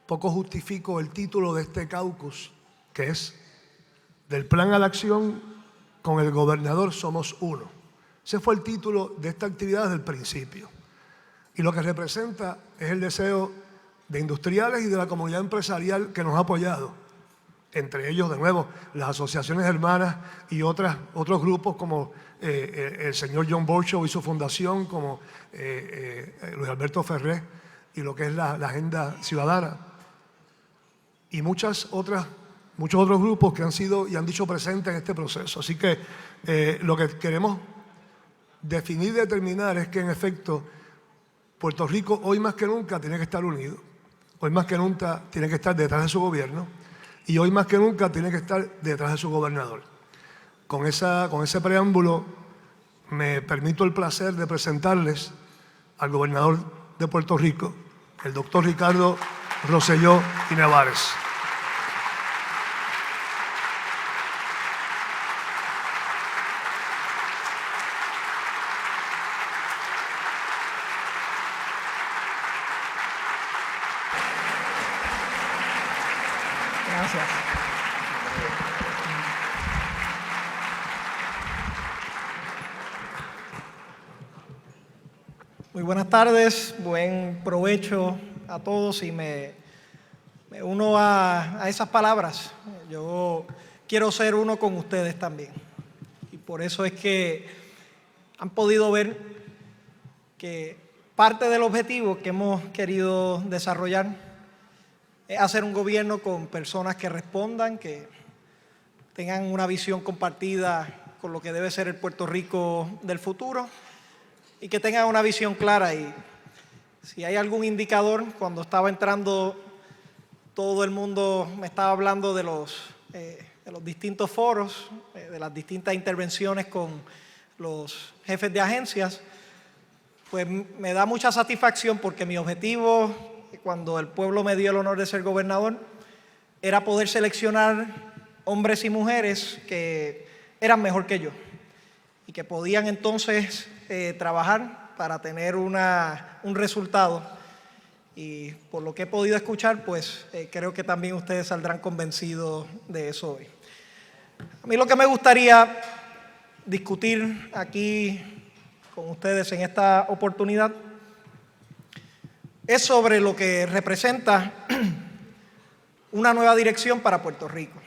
poco justifico el título de este caucus, que es Del plan a la acción, con el gobernador somos uno. Ese fue el título de esta actividad desde el principio. Y lo que representa es el deseo de industriales y de la comunidad empresarial que nos ha apoyado. Entre ellos, de nuevo, las asociaciones hermanas y otros grupos como el señor John Borchow y su fundación, como Luis Alberto Ferré y lo que es la Agenda Ciudadana. Y muchos otros grupos que han sido y han dicho presentes en este proceso. Así que lo que queremos definir y determinar es que, en efecto, Puerto Rico hoy más que nunca tiene que estar unido. Hoy más que nunca tiene que estar detrás de su gobierno y hoy más que nunca tiene que estar detrás de su gobernador. Con ese preámbulo me permito el placer de presentarles al gobernador de Puerto Rico, el doctor Ricardo Rosselló y Nevares. Gracias. Muy buenas tardes, buen provecho a todos y me uno a esas palabras. Yo quiero ser uno con ustedes también. Y por eso es que han podido ver que parte del objetivo que hemos querido desarrollar es hacer un gobierno con personas que respondan, que tengan una visión compartida con lo que debe ser el Puerto Rico del futuro y que tengan una visión clara. Y si hay algún indicador, cuando estaba entrando todo el mundo me estaba hablando de los distintos foros, de las distintas intervenciones con los jefes de agencias, pues me da mucha satisfacción porque mi objetivo, cuando el pueblo me dio el honor de ser gobernador, era poder seleccionar hombres y mujeres que eran mejor que yo y que podían entonces trabajar para tener un resultado. Y por lo que he podido escuchar, pues creo que también ustedes saldrán convencidos de eso hoy. A mí lo que me gustaría discutir aquí con ustedes en esta oportunidad es sobre lo que representa una nueva dirección para Puerto Rico.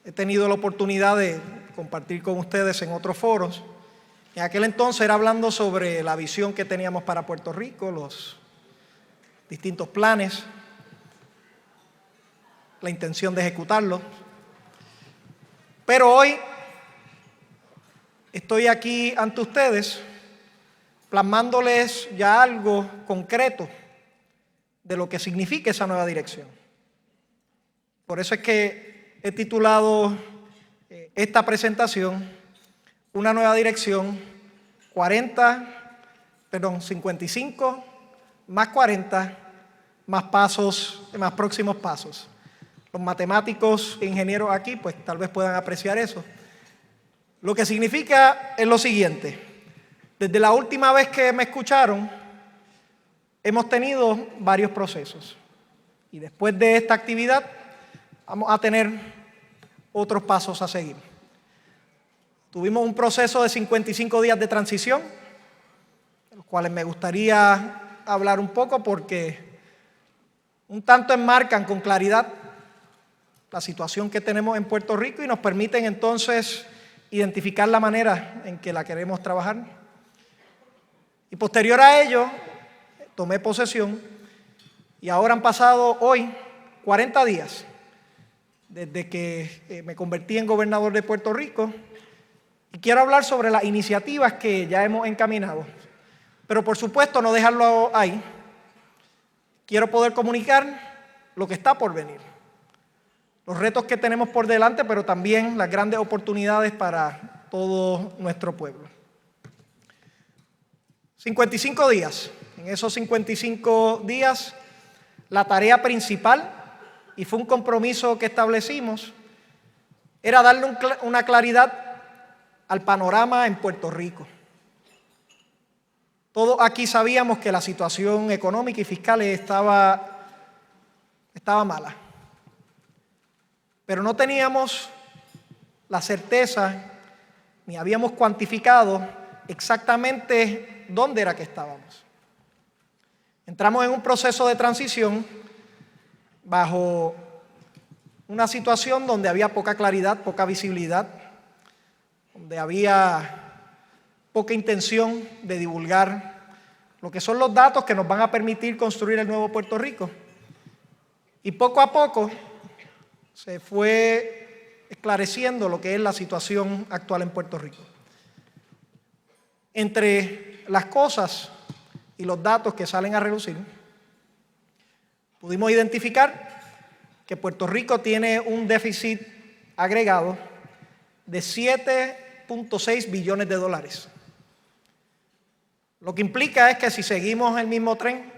He tenido la oportunidad de compartir con ustedes en otros foros. En aquel entonces era hablando sobre la visión que teníamos para Puerto Rico, los distintos planes, la intención de ejecutarlos. Pero hoy estoy aquí ante ustedes plasmándoles ya algo concreto de lo que significa esa nueva dirección. Por eso es que he titulado esta presentación Una nueva dirección, 55 más 40 más pasos, más próximos pasos. Los matemáticos e ingenieros aquí pues tal vez puedan apreciar eso. Lo que significa es lo siguiente: desde la última vez que me escucharon, hemos tenido varios procesos. Y después de esta actividad, vamos a tener otros pasos a seguir. Tuvimos un proceso de 55 días de transición, de los cuales me gustaría hablar un poco porque un tanto enmarcan con claridad la situación que tenemos en Puerto Rico y nos permiten entonces identificar la manera en que la queremos trabajar. Y posterior a ello, tomé posesión y ahora han pasado hoy 40 días desde que me convertí en gobernador de Puerto Rico y quiero hablar sobre las iniciativas que ya hemos encaminado. Pero por supuesto no dejarlo ahí. Quiero poder comunicar lo que está por venir, los retos que tenemos por delante, pero también las grandes oportunidades para todo nuestro pueblo. 55 días. En esos 55 días, la tarea principal, y fue un compromiso que establecimos, era darle una claridad al panorama en Puerto Rico. Todos aquí sabíamos que la situación económica y fiscal estaba estaba mala. Pero no teníamos la certeza ni habíamos cuantificado exactamente dónde era que estábamos. Entramos en un proceso de transición bajo una situación donde había poca claridad, poca visibilidad, donde había poca intención de divulgar lo que son los datos que nos van a permitir construir el nuevo Puerto Rico. Y poco a poco se fue esclareciendo lo que es la situación actual en Puerto Rico. Entre las cosas y los datos que salen a relucir, pudimos identificar que Puerto Rico tiene un déficit agregado de 7.6 billones de dólares. Lo que implica es que si seguimos el mismo tren,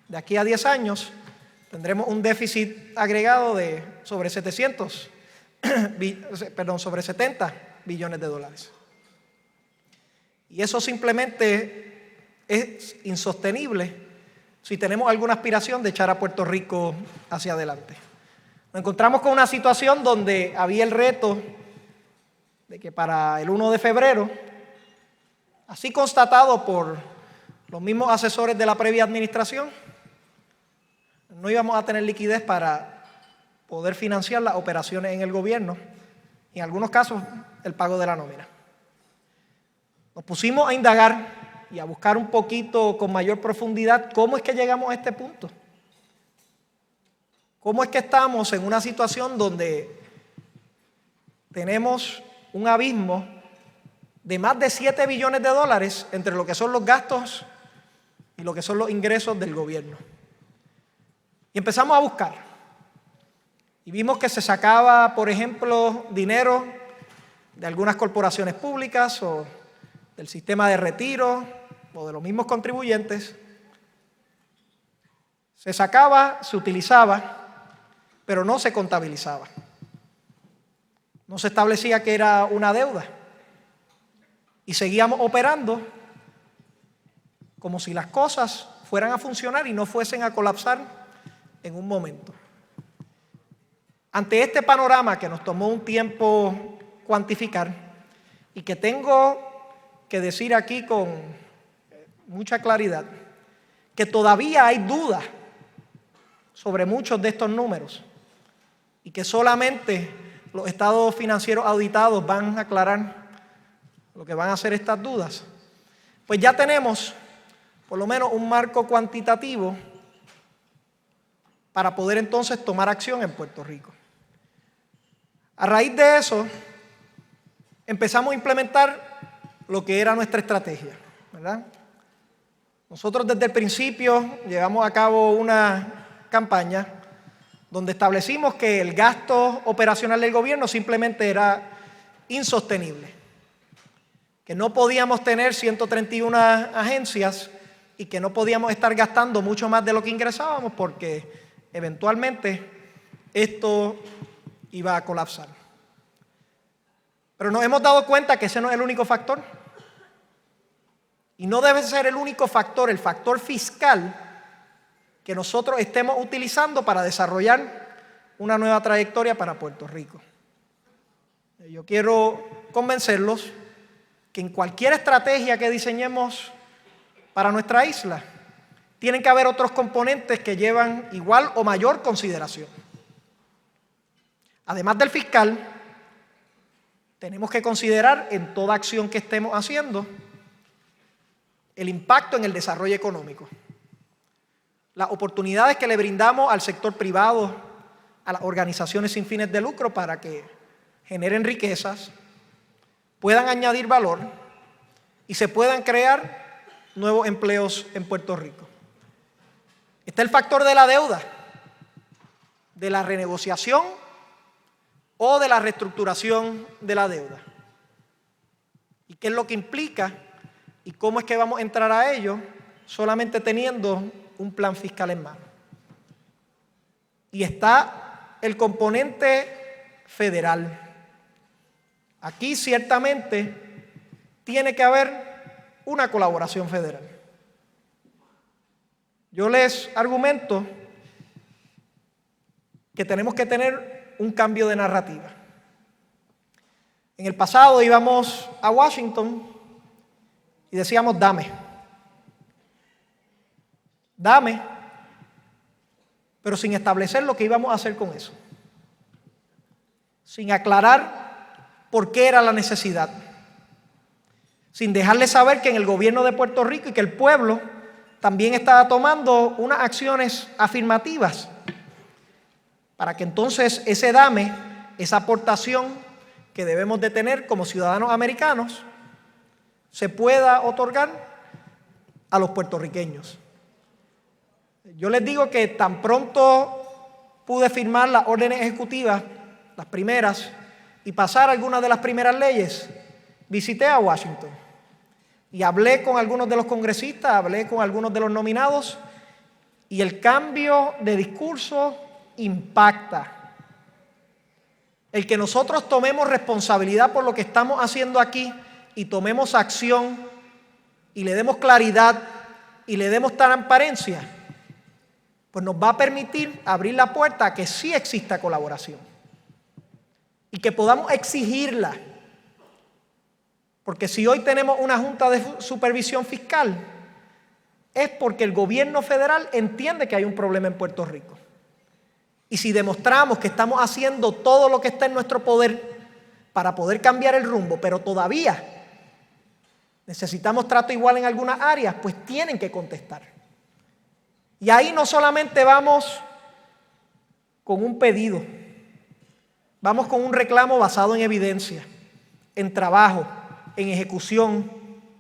de aquí a 10 años, tendremos un déficit agregado de sobre 70 billones de dólares. Y eso simplemente es insostenible si tenemos alguna aspiración de echar a Puerto Rico hacia adelante. Nos encontramos con una situación donde había el reto de que para el 1 de febrero, así constatado por los mismos asesores de la previa administración, no íbamos a tener liquidez para poder financiar las operaciones en el gobierno y en algunos casos el pago de la nómina. Nos pusimos a indagar y a buscar un poquito con mayor profundidad cómo es que llegamos a este punto. ¿Cómo es que estamos en una situación donde tenemos un abismo de más de 7 billones de dólares entre lo que son los gastos y lo que son los ingresos del gobierno? Y empezamos a buscar. Y vimos que se sacaba, por ejemplo, dinero de algunas corporaciones públicas o del sistema de retiro o de los mismos contribuyentes. Se sacaba, se utilizaba, pero no se contabilizaba. No se establecía que era una deuda. Y seguíamos operando como si las cosas fueran a funcionar y no fuesen a colapsar en un momento. Ante este panorama que nos tomó un tiempo cuantificar y que tengo que decir aquí con mucha claridad, que todavía hay dudas sobre muchos de estos números y que solamente los estados financieros auditados van a aclarar lo que van a hacer estas dudas, pues ya tenemos por lo menos un marco cuantitativo para poder entonces tomar acción en Puerto Rico. A raíz de eso, empezamos a implementar lo que era nuestra estrategia, ¿verdad? Nosotros desde el principio llevamos a cabo una campaña donde establecimos que el gasto operacional del gobierno simplemente era insostenible, que no podíamos tener 131 agencias y que no podíamos estar gastando mucho más de lo que ingresábamos porque eventualmente esto iba a colapsar. Pero nos hemos dado cuenta que ese no es el único factor. Y no debe ser el único factor, el factor fiscal, que nosotros estemos utilizando para desarrollar una nueva trayectoria para Puerto Rico. Yo quiero convencerlos que en cualquier estrategia que diseñemos para nuestra isla, tienen que haber otros componentes que llevan igual o mayor consideración. Además del fiscal, tenemos que considerar en toda acción que estemos haciendo el impacto en el desarrollo económico, las oportunidades que le brindamos al sector privado, a las organizaciones sin fines de lucro para que generen riquezas, puedan añadir valor y se puedan crear nuevos empleos en Puerto Rico. Está el factor de la deuda, de la renegociación o de la reestructuración de la deuda. ¿Y qué es lo que implica? ¿Y cómo es que vamos a entrar a ello? Solamente teniendo un plan fiscal en mano. Y está el componente federal. Aquí ciertamente tiene que haber una colaboración federal. Yo les argumento que tenemos que tener un cambio de narrativa. En el pasado íbamos a Washington y decíamos, dame, pero sin establecer lo que íbamos a hacer con eso, sin aclarar por qué era la necesidad, sin dejarle saber que en el gobierno de Puerto Rico y que el pueblo también estaba tomando unas acciones afirmativas para que entonces ese dame, esa aportación que debemos de tener como ciudadanos americanos, se pueda otorgar a los puertorriqueños. Yo les digo que tan pronto pude firmar las órdenes ejecutivas, las primeras, y pasar algunas de las primeras leyes, visité a Washington y hablé con algunos de los congresistas, hablé con algunos de los nominados, y el cambio de discurso impacta. El que nosotros tomemos responsabilidad por lo que estamos haciendo aquí y tomemos acción y le demos claridad y le demos transparencia, pues nos va a permitir abrir la puerta a que sí exista colaboración y que podamos exigirla. Porque si hoy tenemos una Junta de Supervisión Fiscal, es porque el gobierno federal entiende que hay un problema en Puerto Rico. Y si demostramos que estamos haciendo todo lo que está en nuestro poder para poder cambiar el rumbo, pero todavía necesitamos trato igual en algunas áreas, pues tienen que contestar. Y ahí no solamente vamos con un pedido, vamos con un reclamo basado en evidencia, en trabajo, en ejecución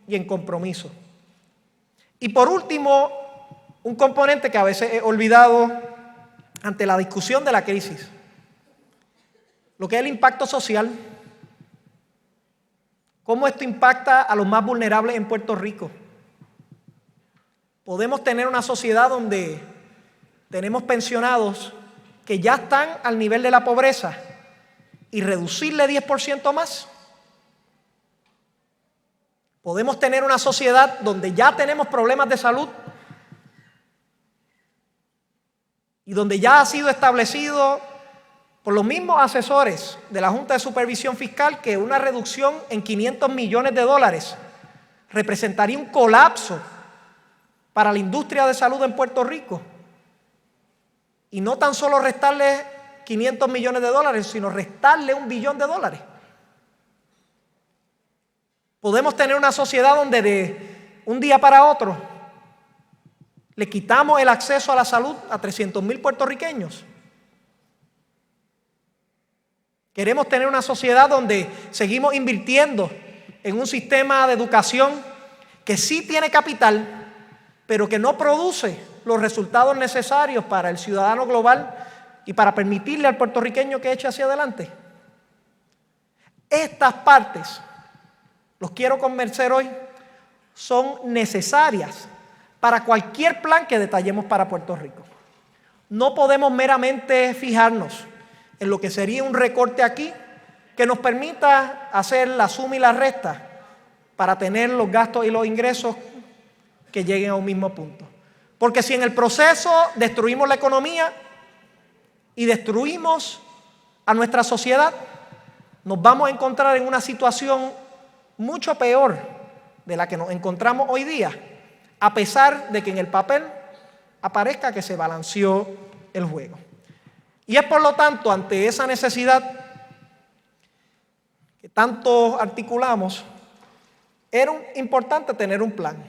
y en compromiso. Y por último, un componente que a veces he olvidado ante la discusión de la crisis, lo que es el impacto social. ¿Cómo esto impacta a los más vulnerables en Puerto Rico? Podemos tener una sociedad donde tenemos pensionados que ya están al nivel de la pobreza y reducirle 10% más. Podemos tener una sociedad donde ya tenemos problemas de salud y donde ya ha sido establecido por los mismos asesores de la Junta de Supervisión Fiscal que una reducción en $500 millones representaría un colapso para la industria de salud en Puerto Rico. Y no tan solo restarle $500 millones, sino restarle $1 billón. Podemos tener una sociedad donde de un día para otro le quitamos el acceso a la salud a 300,000 puertorriqueños. Queremos tener una sociedad donde seguimos invirtiendo en un sistema de educación que sí tiene capital, pero que no produce los resultados necesarios para el ciudadano global y para permitirle al puertorriqueño que eche hacia adelante. Estas partes, los quiero convencer hoy, son necesarias para cualquier plan que detallemos para Puerto Rico. No podemos meramente fijarnos en lo que sería un recorte aquí que nos permita hacer la suma y la resta para tener los gastos y los ingresos que lleguen a un mismo punto. Porque si en el proceso destruimos la economía y destruimos a nuestra sociedad, nos vamos a encontrar en una situación mucho peor de la que nos encontramos hoy día, a pesar de que en el papel aparezca que se balanceó el juego. Y es por lo tanto ante esa necesidad que tanto articulamos, era importante tener un plan.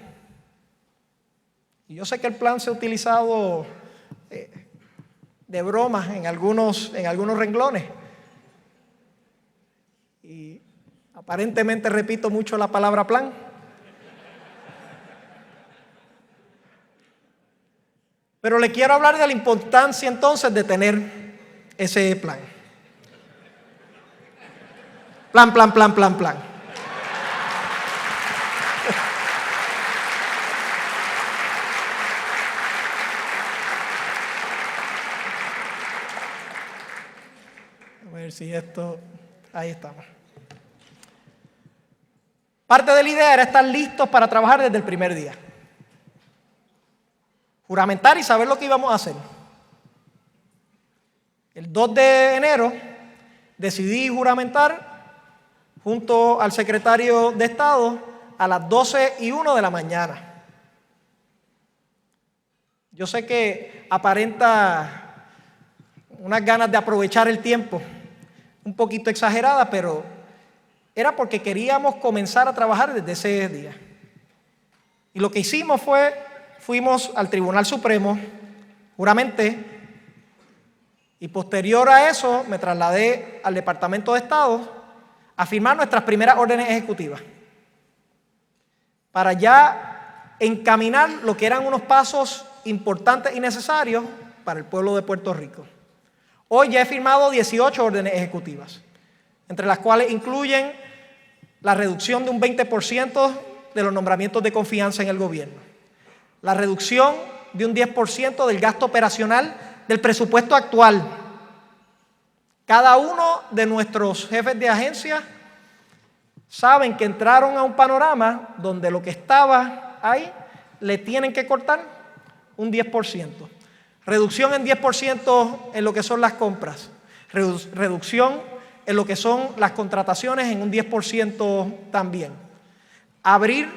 Y yo sé que el plan se ha utilizado de bromas en algunos renglones. Y aparentemente repito mucho la palabra plan. Pero le quiero hablar de la importancia entonces de tener ese plan. Plan. A ver si esto... Ahí estamos. Parte de la idea era estar listos para trabajar desde el primer día. Juramentar y saber lo que íbamos a hacer. El 2 de enero decidí juramentar junto al secretario de Estado a las 12:01 de la mañana. Yo sé que aparenta unas ganas de aprovechar el tiempo, un poquito exagerada, pero era porque queríamos comenzar a trabajar desde ese día. Y lo que hicimos fuimos al Tribunal Supremo, juramenté, y posterior a eso me trasladé al Departamento de Estado a firmar nuestras primeras órdenes ejecutivas para ya encaminar lo que eran unos pasos importantes y necesarios para el pueblo de Puerto Rico. Hoy ya he firmado 18 órdenes ejecutivas, entre las cuales incluyen la reducción de un 20% de los nombramientos de confianza en el gobierno, la reducción de un 10% del gasto operacional del presupuesto actual. Cada uno de nuestros jefes de agencia saben que entraron a un panorama donde lo que estaba ahí le tienen que cortar un 10%. Reducción en 10% en lo que son las compras. Reducción en lo que son las contrataciones en un 10% también. Abrir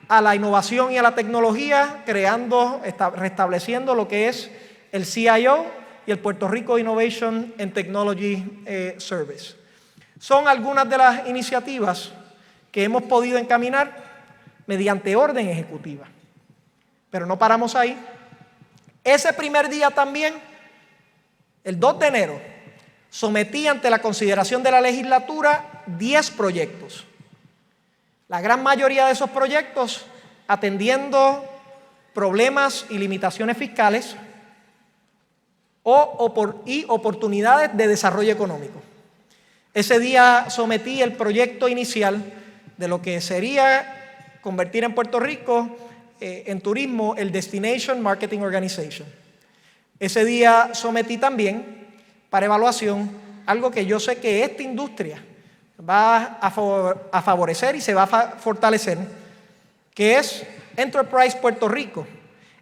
a la innovación y a la tecnología, restableciendo lo que es el CIO y el Puerto Rico Innovation and Technology Service. Son algunas de las iniciativas que hemos podido encaminar mediante orden ejecutiva. Pero no paramos ahí. Ese primer día también, el 2 de enero, sometí ante la consideración de la legislatura 10 proyectos. La gran mayoría de esos proyectos atendiendo problemas y limitaciones fiscales y oportunidades de desarrollo económico. Ese día sometí el proyecto inicial de lo que sería convertir en Puerto Rico en turismo el Destination Marketing Organization. Ese día sometí también para evaluación algo que yo sé que esta industria va a favorecer y se va a fortalecer, que es Enterprise Puerto Rico,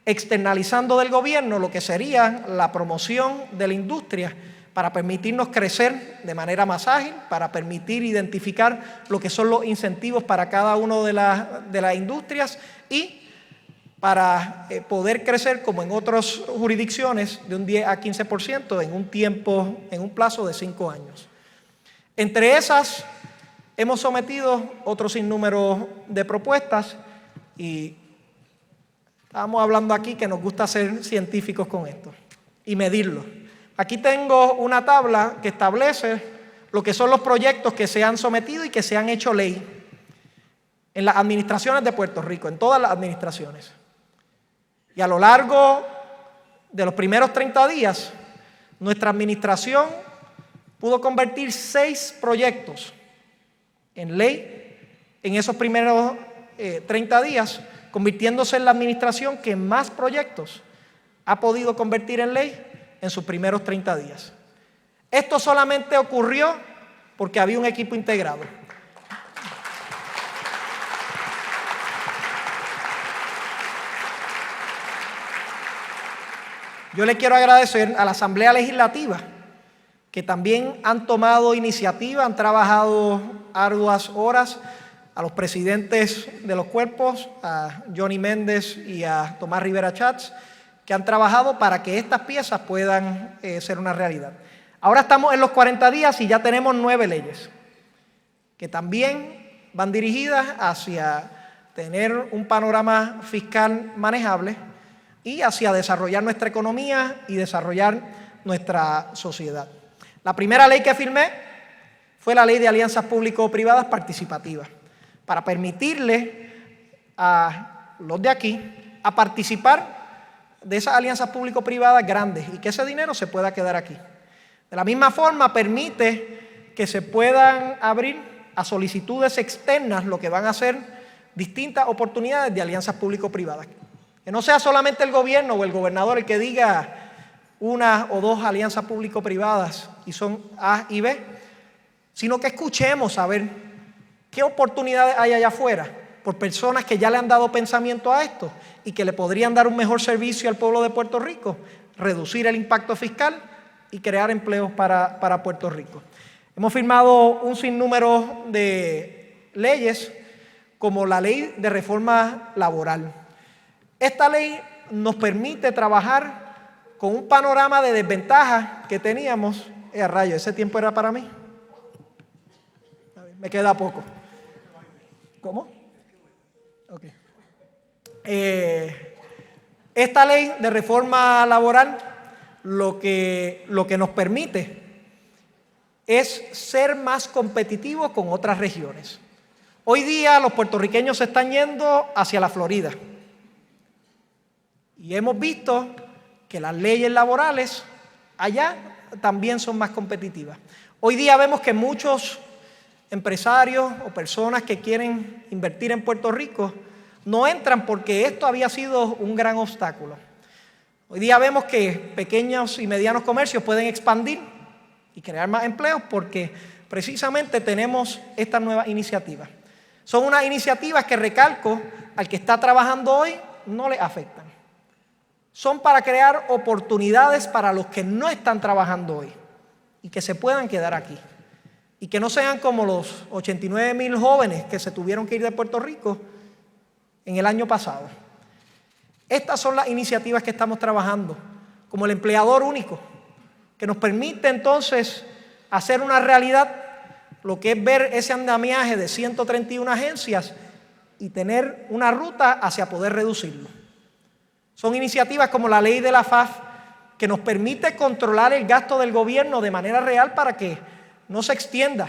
externalizando del gobierno lo que sería la promoción de la industria para permitirnos crecer de manera más ágil, para permitir identificar lo que son los incentivos para cada una de las industrias y para poder crecer como en otras jurisdicciones de un 10 a 15% en un plazo de 5 años. Entre esas hemos sometido otro sinnúmero de propuestas y estábamos hablando aquí que nos gusta ser científicos con esto y medirlo. Aquí tengo una tabla que establece lo que son los proyectos que se han sometido y que se han hecho ley en las administraciones de Puerto Rico, en todas las administraciones. Y a lo largo de los primeros 30 días, nuestra administración pudo convertir 6 proyectos en ley en esos primeros 30 días, convirtiéndose en la administración que más proyectos ha podido convertir en ley en sus primeros 30 días. Esto solamente ocurrió porque había un equipo integrado. Yo le quiero agradecer a la Asamblea Legislativa, que también han tomado iniciativa, han trabajado arduas horas, a los presidentes de los cuerpos, a Johnny Méndez y a Tomás Rivera Chats, que han trabajado para que estas piezas puedan ser una realidad. Ahora estamos en los 40 días y ya tenemos 9 leyes, que también van dirigidas hacia tener un panorama fiscal manejable y hacia desarrollar nuestra economía y desarrollar nuestra sociedad. La primera ley que firmé fue la Ley de Alianzas Público-Privadas Participativas, para permitirle a los de aquí a participar de esas alianzas público-privadas grandes y que ese dinero se pueda quedar aquí. De la misma forma, permite que se puedan abrir a solicitudes externas lo que van a ser distintas oportunidades de alianzas público-privadas. Que no sea solamente el gobierno o el gobernador el que diga una o dos alianzas público-privadas y son A y B, sino que escuchemos a ver qué oportunidades hay allá afuera por personas que ya le han dado pensamiento a esto y que le podrían dar un mejor servicio al pueblo de Puerto Rico, reducir el impacto fiscal y crear empleos para Puerto Rico. Hemos firmado un sinnúmero de leyes, como la Ley de Reforma Laboral. Esta ley nos permite trabajar con un panorama de desventajas que teníamos. A rayo, ¿ese tiempo era para mí? Me queda poco. ¿Cómo? Okay. Esta ley de reforma laboral lo que nos permite es ser más competitivos con otras regiones. Hoy día los puertorriqueños se están yendo hacia la Florida y hemos visto que las leyes laborales allá también son más competitivas. Hoy día vemos que muchos empresarios o personas que quieren invertir en Puerto Rico no entran porque esto había sido un gran obstáculo. Hoy día vemos que pequeños y medianos comercios pueden expandir y crear más empleos porque precisamente tenemos estas nuevas iniciativas. Son unas iniciativas que, recalco, al que está trabajando hoy no le afectan. Son para crear oportunidades para los que no están trabajando hoy y que se puedan quedar aquí. Y que no sean como los 89,000 jóvenes que se tuvieron que ir de Puerto Rico en el año pasado. Estas son las iniciativas que estamos trabajando, como el empleador único, que nos permite entonces hacer una realidad lo que es ver ese andamiaje de 131 agencias y tener una ruta hacia poder reducirlo. Son iniciativas como la ley de la FAF, que nos permite controlar el gasto del gobierno de manera real para que no se extienda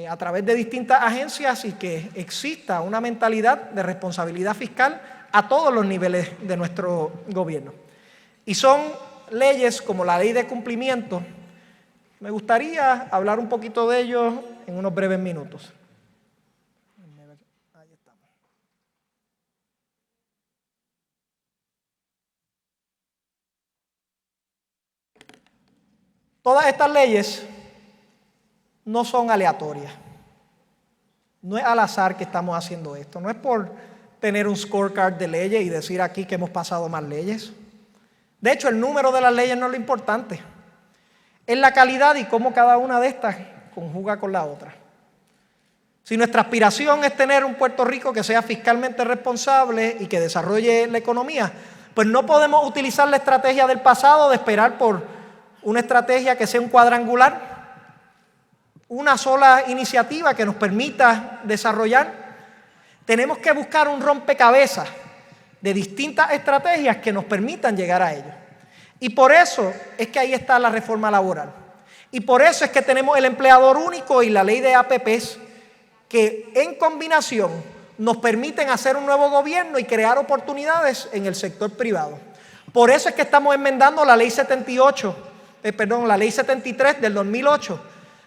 a través de distintas agencias y que exista una mentalidad de responsabilidad fiscal a todos los niveles de nuestro gobierno. Y son leyes como la ley de cumplimiento. Me gustaría hablar un poquito de ello en unos breves minutos. Ahí estamos. Todas estas leyes no son aleatorias. No es al azar que estamos haciendo esto. No es por tener un scorecard de leyes y decir aquí que hemos pasado más leyes. De hecho, el número de las leyes no es lo importante. Es la calidad y cómo cada una de estas conjuga con la otra. Si nuestra aspiración es tener un Puerto Rico que sea fiscalmente responsable y que desarrolle la economía, pues no podemos utilizar la estrategia del pasado de esperar por una estrategia que sea un cuadrangular, una sola iniciativa que nos permita desarrollar. Tenemos que buscar un rompecabezas de distintas estrategias que nos permitan llegar a ello. Y por eso es que ahí está la reforma laboral. Y por eso es que tenemos el empleador único y la ley de APPs, que en combinación nos permiten hacer un nuevo gobierno y crear oportunidades en el sector privado. Por eso es que estamos enmendando la ley 73 del 2008,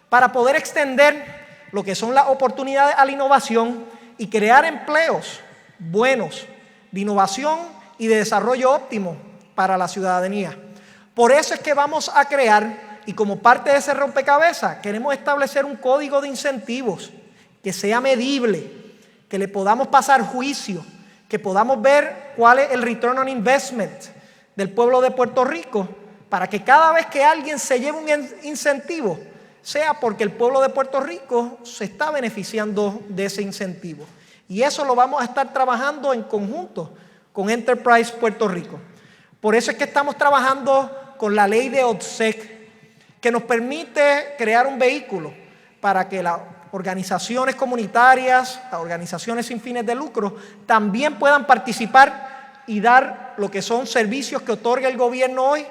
para poder extender lo que son las oportunidades a la innovación y crear empleos buenos, de innovación y de desarrollo óptimo para la ciudadanía. Por eso es que vamos a crear, y como parte de ese rompecabezas, queremos establecer un código de incentivos que sea medible, que le podamos pasar juicio, que podamos ver cuál es el return on investment del pueblo de Puerto Rico, para que cada vez que alguien se lleve un incentivo, sea porque el pueblo de Puerto Rico se está beneficiando de ese incentivo. Y eso lo vamos a estar trabajando en conjunto con Enterprise Puerto Rico. Por eso es que estamos trabajando con la ley de ODSEC, que nos permite crear un vehículo para que las organizaciones comunitarias, las organizaciones sin fines de lucro, también puedan participar y dar lo que son servicios que otorga el gobierno hoy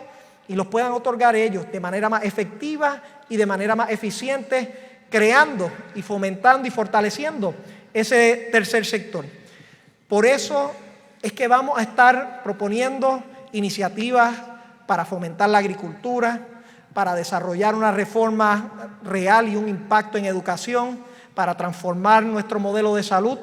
y los puedan otorgar ellos de manera más efectiva y de manera más eficiente, creando y fomentando y fortaleciendo ese tercer sector. Por eso es que vamos a estar proponiendo iniciativas para fomentar la agricultura, para desarrollar una reforma real y un impacto en educación, para transformar nuestro modelo de salud,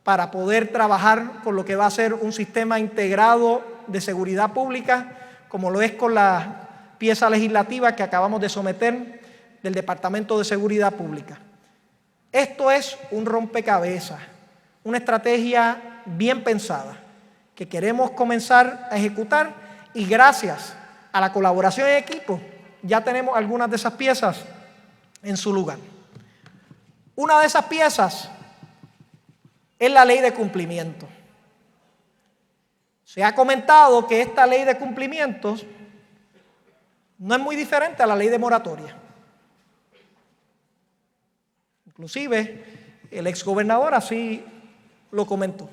para poder trabajar con lo que va a ser un sistema integrado de seguridad pública, como lo es con la pieza legislativa que acabamos de someter del Departamento de Seguridad Pública. Esto es un rompecabezas, una estrategia bien pensada que queremos comenzar a ejecutar, y gracias a la colaboración en equipo, ya tenemos algunas de esas piezas en su lugar. Una de esas piezas es la ley de cumplimiento. Se ha comentado que esta ley de cumplimientos no es muy diferente a la ley de moratoria. Inclusive, el exgobernador así lo comentó.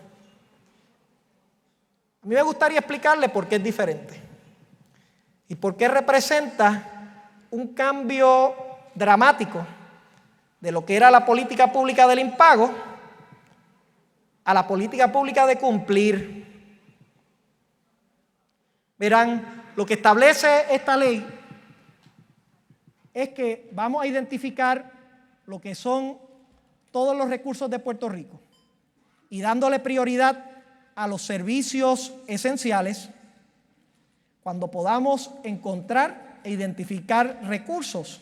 A mí me gustaría explicarle por qué es diferente y por qué representa un cambio dramático de lo que era la política pública del impago a la política pública de cumplir. Verán, lo que establece esta ley es que vamos a identificar lo que son todos los recursos de Puerto Rico y dándole prioridad a los servicios esenciales. Cuando podamos encontrar e identificar recursos,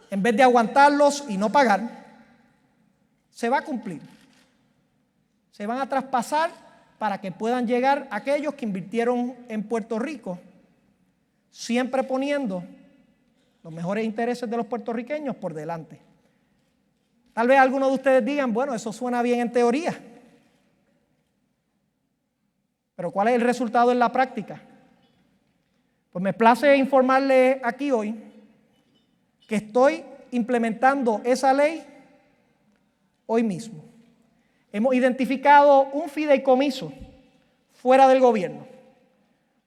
en vez de aguantarlos y no pagar, se va a cumplir. Se van a traspasar para que puedan llegar aquellos que invirtieron en Puerto Rico, siempre poniendo los mejores intereses de los puertorriqueños por delante. Tal vez algunos de ustedes digan, bueno, eso suena bien en teoría, pero ¿cuál es el resultado en la práctica? Pues me place informarle aquí hoy que estoy implementando esa ley hoy mismo. Hemos identificado un fideicomiso fuera del gobierno,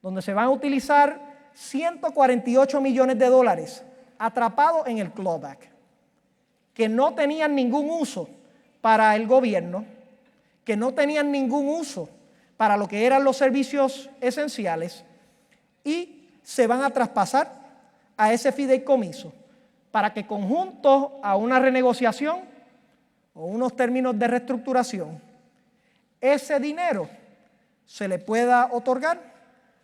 donde se van a utilizar 148 millones de dólares atrapados en el clawback, que no tenían ningún uso para el gobierno, que no tenían ningún uso para lo que eran los servicios esenciales, y se van a traspasar a ese fideicomiso para que conjunto a una renegociación o unos términos de reestructuración, ese dinero se le pueda otorgar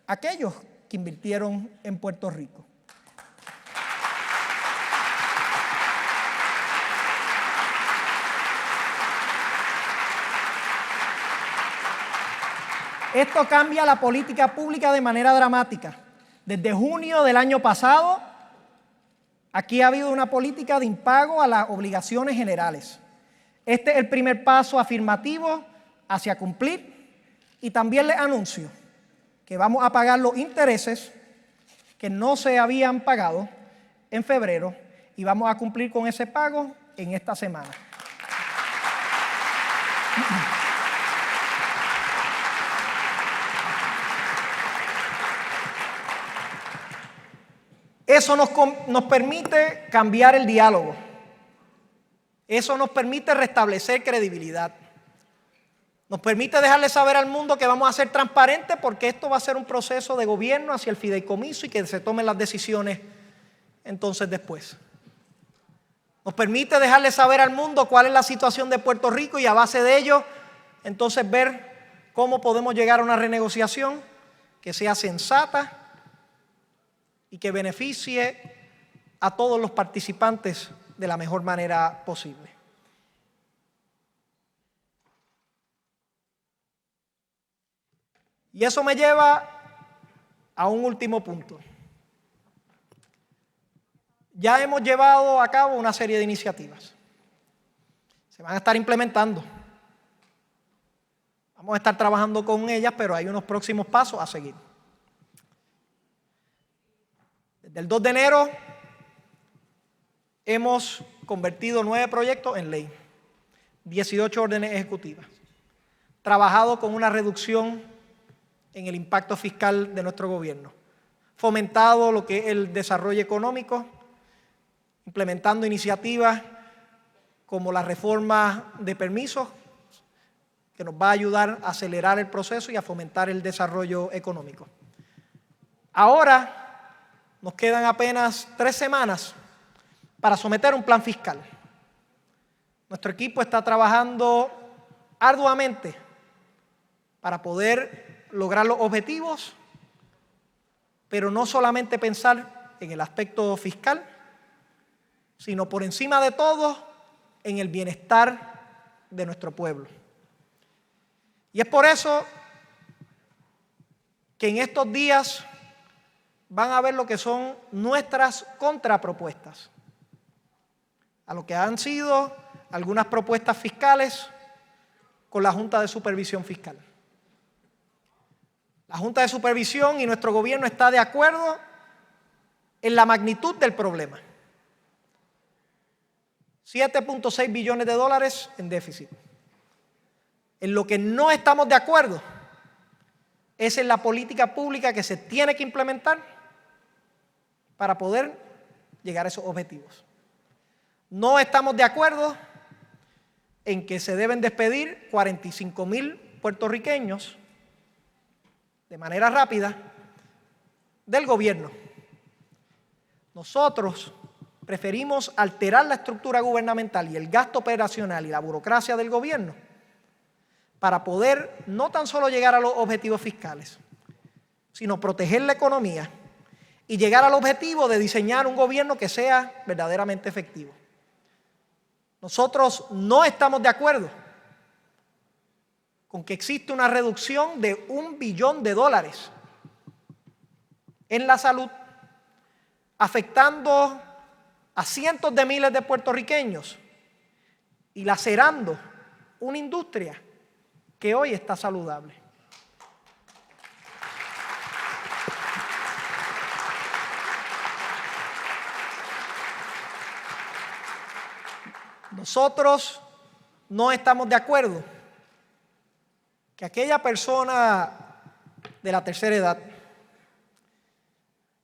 a aquellos que invirtieron en Puerto Rico. Esto cambia la política pública de manera dramática. Desde junio del año pasado, aquí ha habido una política de impago a las obligaciones generales. Este es el primer paso afirmativo hacia cumplir, y también les anuncio que vamos a pagar los intereses que no se habían pagado en febrero y vamos a cumplir con ese pago en esta semana. Eso nos permite cambiar el diálogo. Eso nos permite restablecer credibilidad. Nos permite dejarle saber al mundo que vamos a ser transparentes, porque esto va a ser un proceso de gobierno hacia el fideicomiso y que se tomen las decisiones entonces después. Nos permite dejarle saber al mundo cuál es la situación de Puerto Rico y a base de ello entonces ver cómo podemos llegar a una renegociación que sea sensata y que beneficie a todos los participantes de la mejor manera posible. Y eso me lleva a un último punto. Ya hemos llevado a cabo una serie de iniciativas. Se van a estar implementando. Vamos a estar trabajando con ellas, pero hay unos próximos pasos a seguir. Desde el 2 de enero hemos convertido 9 proyectos en ley, 18 órdenes ejecutivas, trabajado con una reducción en el impacto fiscal de nuestro gobierno, fomentado lo que es el desarrollo económico, implementando iniciativas como la reforma de permisos, que nos va a ayudar a acelerar el proceso y a fomentar el desarrollo económico. Ahora nos quedan apenas 3 semanas para someter un plan fiscal. Nuestro equipo está trabajando arduamente para poder lograr los objetivos, pero no solamente pensar en el aspecto fiscal, sino por encima de todo en el bienestar de nuestro pueblo. Y es por eso que en estos días van a ver lo que son nuestras contrapropuestas a lo que han sido algunas propuestas fiscales con la Junta de Supervisión Fiscal. La Junta de Supervisión y nuestro gobierno está de acuerdo en la magnitud del problema. 7.6 billones de dólares en déficit. En lo que no estamos de acuerdo es en la política pública que se tiene que implementar para poder llegar a esos objetivos. No estamos de acuerdo en que se deben despedir 45,000 puertorriqueños de manera rápida del gobierno. Nosotros preferimos alterar la estructura gubernamental y el gasto operacional y la burocracia del gobierno para poder no tan solo llegar a los objetivos fiscales, sino proteger la economía y llegar al objetivo de diseñar un gobierno que sea verdaderamente efectivo. Nosotros no estamos de acuerdo con que existe una reducción de $1 billón en la salud, afectando a cientos de miles de puertorriqueños y lacerando una industria que hoy está saludable. Nosotros no estamos de acuerdo que aquella persona de la tercera edad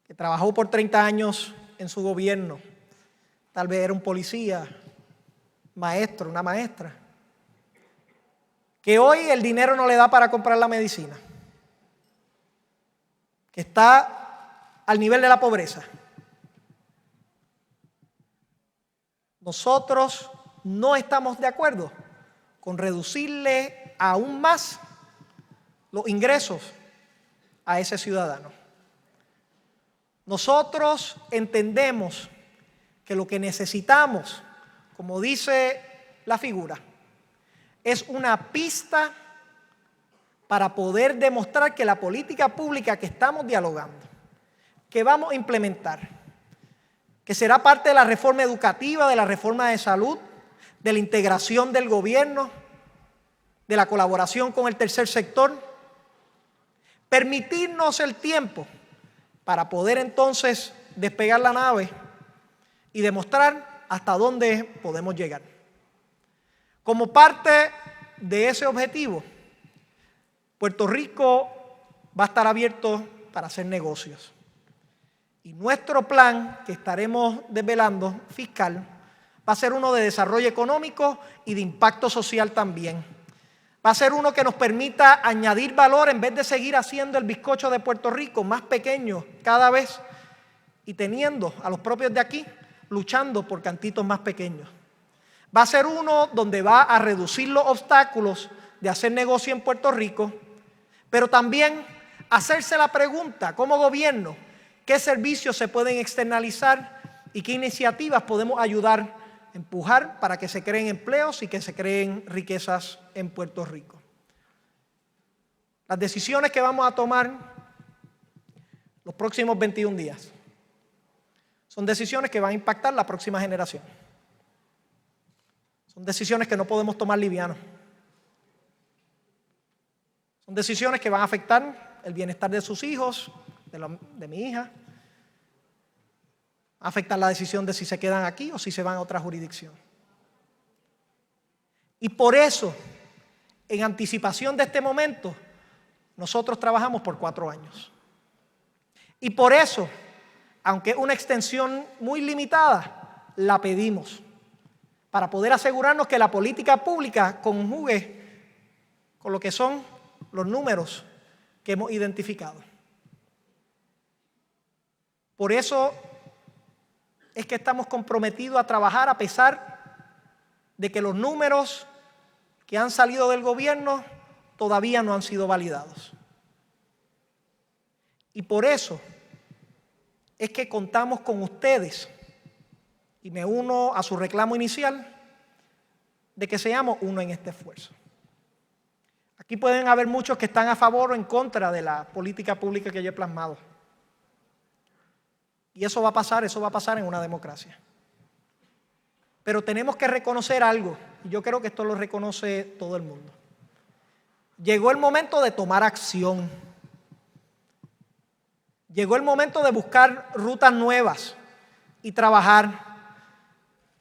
que trabajó por 30 años en su gobierno, tal vez era un policía, maestro, una maestra, que hoy el dinero no le da para comprar la medicina, que está al nivel de la pobreza. Nosotros no estamos de acuerdo con reducirle aún más los ingresos a ese ciudadano. Nosotros entendemos que lo que necesitamos, como dice la figura, es una pista para poder demostrar que la política pública que estamos dialogando, que vamos a implementar, que será parte de la reforma educativa, de la reforma de salud, de la integración del gobierno, de la colaboración con el tercer sector, permitirnos el tiempo para poder entonces despegar la nave y demostrar hasta dónde podemos llegar. Como parte de ese objetivo, Puerto Rico va a estar abierto para hacer negocios. Y nuestro plan, que estaremos desvelando, fiscal, va a ser uno de desarrollo económico y de impacto social también. Va a ser uno que nos permita añadir valor en vez de seguir haciendo el bizcocho de Puerto Rico más pequeño cada vez y teniendo a los propios de aquí luchando por cantitos más pequeños. Va a ser uno donde va a reducir los obstáculos de hacer negocio en Puerto Rico, pero también hacerse la pregunta como gobierno, ¿qué servicios se pueden externalizar y qué iniciativas podemos ayudar a empujar para que se creen empleos y que se creen riquezas en Puerto Rico? Las decisiones que vamos a tomar los próximos 21 días son decisiones que van a impactar la próxima generación. Son decisiones que no podemos tomar liviano. Son decisiones que van a afectar el bienestar de sus hijos, de mi hija. Va a afectar la decisión de si se quedan aquí o si se van a otra jurisdicción. Y por eso, en anticipación de este momento, nosotros trabajamos por 4 años. Y por eso, aunque es una extensión muy limitada, la pedimos para poder asegurarnos que la política pública conjugue con lo que son los números que hemos identificado. Por eso es que estamos comprometidos a trabajar a pesar de que los números que han salido del gobierno todavía no han sido validados. Y por eso es que contamos con ustedes, y me uno a su reclamo inicial de que seamos uno en este esfuerzo. Aquí pueden haber muchos que están a favor o en contra de la política pública que yo he plasmado. Y eso va a pasar en una democracia. Pero tenemos que reconocer algo, y yo creo que esto lo reconoce todo el mundo. Llegó el momento de tomar acción. Llegó el momento de buscar rutas nuevas y trabajar.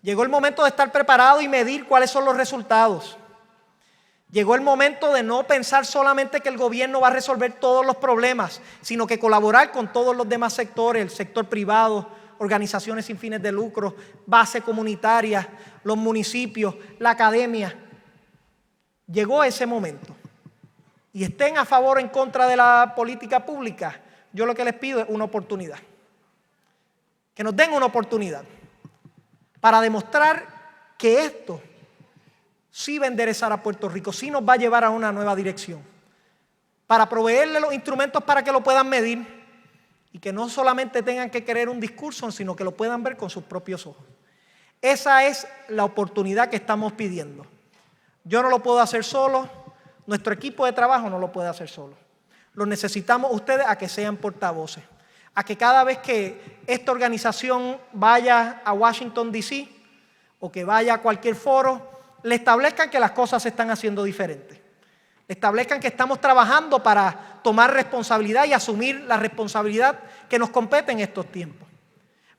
Llegó el momento de estar preparado y medir cuáles son los resultados. Llegó el momento de no pensar solamente que el gobierno va a resolver todos los problemas, sino que colaborar con todos los demás sectores, el sector privado, organizaciones sin fines de lucro, base comunitaria, los municipios, la academia. Llegó ese momento. Y estén a favor o en contra de la política pública, yo lo que les pido es una oportunidad. Que nos den una oportunidad para demostrar que esto sí va a enderezar a Puerto Rico, sí nos va a llevar a una nueva dirección. Para proveerle los instrumentos para que lo puedan medir y que no solamente tengan que querer un discurso, sino que lo puedan ver con sus propios ojos. Esa es la oportunidad que estamos pidiendo. Yo no lo puedo hacer solo, nuestro equipo de trabajo no lo puede hacer solo. Lo necesitamos ustedes a que sean portavoces, a que cada vez que esta organización vaya a Washington, D.C. o que vaya a cualquier foro, le establezcan que las cosas se están haciendo diferentes. Le establezcan que estamos trabajando para tomar responsabilidad y asumir la responsabilidad que nos compete en estos tiempos.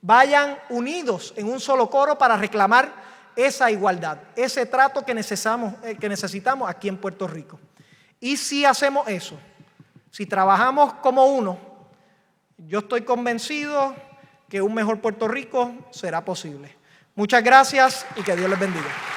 Vayan unidos en un solo coro para reclamar esa igualdad, ese trato que necesitamos aquí en Puerto Rico. Y si hacemos eso, si trabajamos como uno, yo estoy convencido que un mejor Puerto Rico será posible. Muchas gracias y que Dios les bendiga.